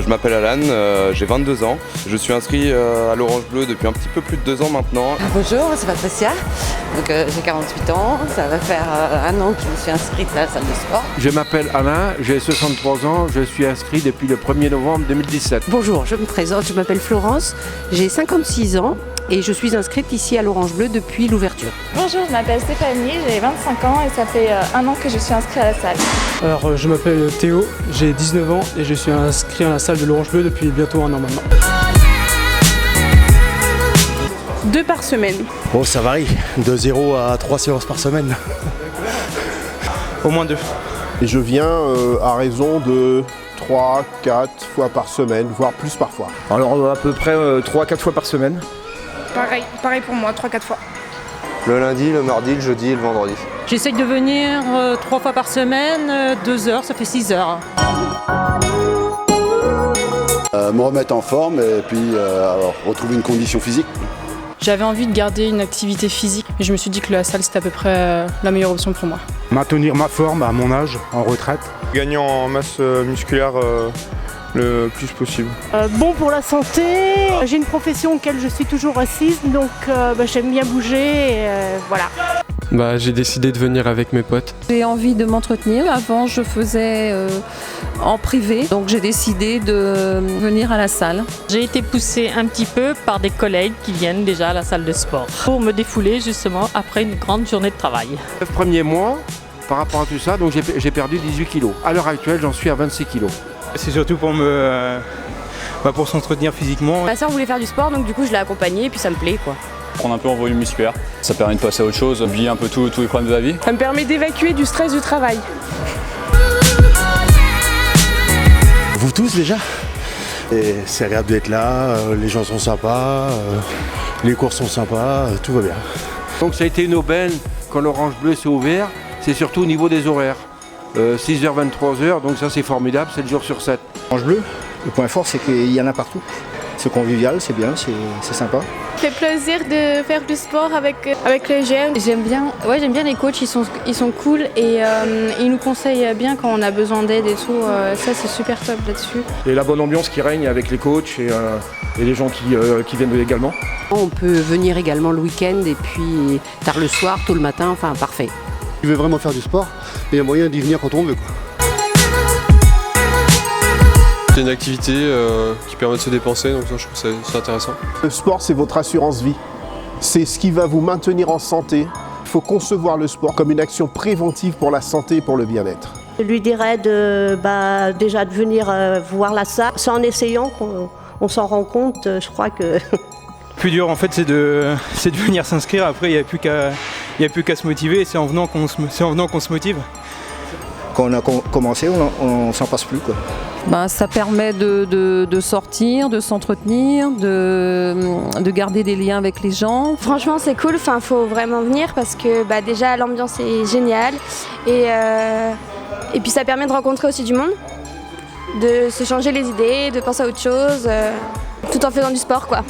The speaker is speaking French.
je m'appelle Alan, j'ai 22 ans. Je suis inscrit à l'Orange Bleu depuis un petit peu plus de 2 ans maintenant. Bonjour, c'est Patricia. J'ai 48 ans, ça va faire 1 an que je me suis inscrite à la salle de sport. Je m'appelle Alain, j'ai 63 ans, je suis inscrit depuis le 1er novembre 2017. Bonjour, je me présente, je m'appelle Florence, j'ai 56 ans et je suis inscrite ici à l'Orange Bleu depuis l'ouverture. Bonjour, je m'appelle Stéphanie, j'ai 25 ans et ça fait 1 an que je suis inscrite à la salle. Alors je m'appelle Théo, j'ai 19 ans et je suis inscrit à la salle de l'Orange Bleu depuis bientôt 1 an maintenant. 2 par semaine. Bon, ça varie, de 0 à 3 séances par semaine. Au moins 2. Et je viens à raison de 3-4 fois par semaine, voire plus parfois. Alors à peu près 3-4 fois par semaine. Pareil pour moi, 3-4 fois. Le lundi, le mardi, le jeudi et le vendredi. J'essaye de venir 3 fois par semaine, 2 heures, ça fait 6 heures. Me remettre en forme et puis retrouver une condition physique. J'avais envie de garder une activité physique et je me suis dit que la salle c'était à peu près la meilleure option pour moi. Maintenir ma forme à mon âge, en retraite. Gagner en masse musculaire le plus possible. Bon pour la santé, j'ai une profession auquel je suis toujours assise, donc j'aime bien bouger, et, voilà. J'ai décidé de venir avec mes potes. J'ai envie de m'entretenir. Avant, je faisais en privé, donc j'ai décidé de venir à la salle. J'ai été poussée un petit peu par des collègues qui viennent déjà à la salle de sport pour me défouler justement après une grande journée de travail. Le premier mois, par rapport à tout ça, donc j'ai perdu 18 kilos. À l'heure actuelle, j'en suis à 26 kilos. C'est surtout pour pour s'entretenir physiquement. Ma soeur voulait faire du sport donc du coup je l'ai accompagnée et puis ça me plaît quoi. Prendre un peu en volume musculaire, ça permet de passer à autre chose, oublier un peu tous les problèmes de la vie. Ça me permet d'évacuer du stress du travail. Vous tous déjà. Et c'est agréable d'être là, les gens sont sympas, les cours sont sympas, tout va bien. Donc ça a été une aubaine quand l'Orange Bleu s'est ouvert, c'est surtout au niveau des horaires. 6h, 23h, donc ça c'est formidable, 7 jours sur 7. Orange Bleu, le point fort c'est qu'il y en a partout. C'est convivial, c'est bien, c'est sympa. Ça fait plaisir de faire du sport avec les jeunes. J'aime bien les coachs, ils sont cool et ils nous conseillent bien quand on a besoin d'aide et tout. Ça c'est super top là-dessus. Et la bonne ambiance qui règne avec les coachs et les gens qui viennent également. On peut venir également le week-end et puis tard le soir, tôt le matin, enfin parfait. Tu veux vraiment faire du sport, il y a moyen d'y venir quand on veut. C'est une activité qui permet de se dépenser, donc ça, je trouve que c'est intéressant. Le sport, c'est votre assurance vie. C'est ce qui va vous maintenir en santé. Il faut concevoir le sport comme une action préventive pour la santé et pour le bien-être. Je lui dirais déjà de venir voir la salle. C'est en essayant qu'on s'en rend compte, je crois que... Le plus dur en fait c'est de venir s'inscrire, après il n'y a plus qu'à se motiver et c'est en venant qu'on se motive. Quand on a commencé, on s'en passe plus quoi. Ça permet de sortir, de s'entretenir, de garder des liens avec les gens. Franchement c'est cool, faut vraiment venir parce que déjà l'ambiance est géniale et puis ça permet de rencontrer aussi du monde, de se changer les idées, de penser à autre chose, tout en faisant du sport quoi.